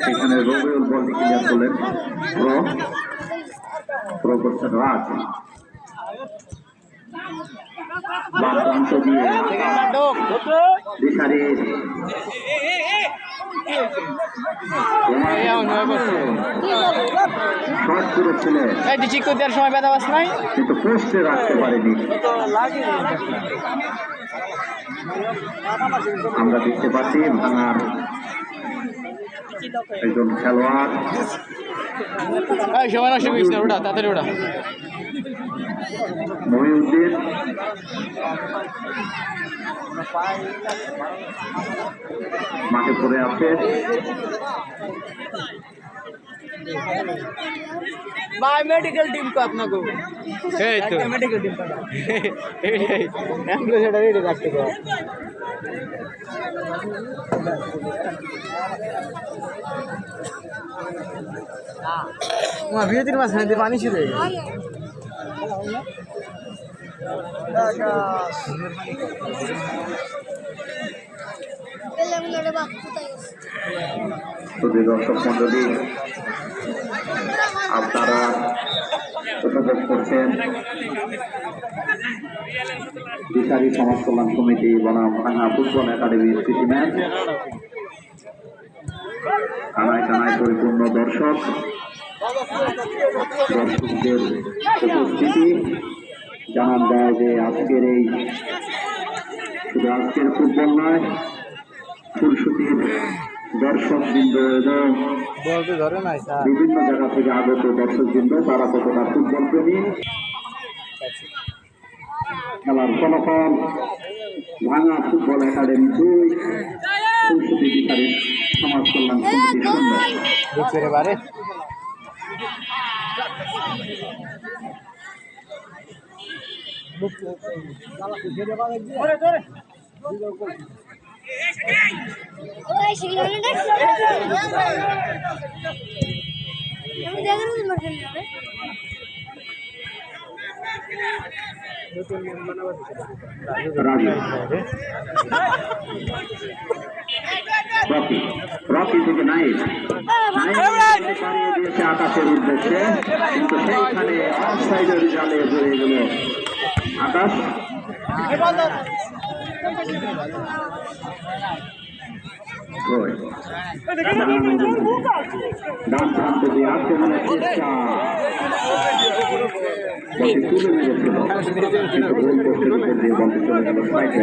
এখানে রবিউল বল ক্লিয়ার করলেন, প্রো করছেন রাজ, বাম প্রান্ত দিয়ে দিশারি শট করেছিলেন কিন্তু পোস্টে রাখতে পারেনি। আমরা দেখতে পাচ্ছি ভাঙার একজন খেলোয়াড় মহিউদ্দিন মাঠে পড়ে আছে। मेडिकल टीम को अपना को मेडिकल टीम रखते को वहाँ भी 3 मास में पानी शुरू है। দর্শক মন্ডলী, আপনারা উপভোগ করছেন দিশারি সমাজ কল্যাণ সমিতি বনাম ভাঙা ফুটবল একাডেমি প্রীতি ম্যাচ। কানায় কানায় পরিপূর্ণ দর্শক, দর্শকদের উপস্থিতি জানান দেয় যে আজকের এই শুধু আজকের ফুটবল নয়, ফুলসুতির দর্শকবৃন্দ এবং বিভিন্ন জায়গা থেকে আগত দর্শকবৃন্দ তারা কতটা ফুটবল প্রেমী। খেলার ফলাফল ভাঙা ফুটবল একাডেমি 2, ফুলসুতি দিশারি সমাজ কল্যাণ সমিতি 0। রকি থেকে নাইট দিয়েছে আকাশের উদ্দেশ্যে, কিন্তু সেইখানে অফসাইডের জালে পড়ে গেল আকাশ। ডান প্রান্ত দিয়ে আক্রমণের চেষ্টা, বলটি তুলে মেরেছিল কিন্তু গোল পোস্টের উপর দিয়ে বলটি চলে গেল সাইডে।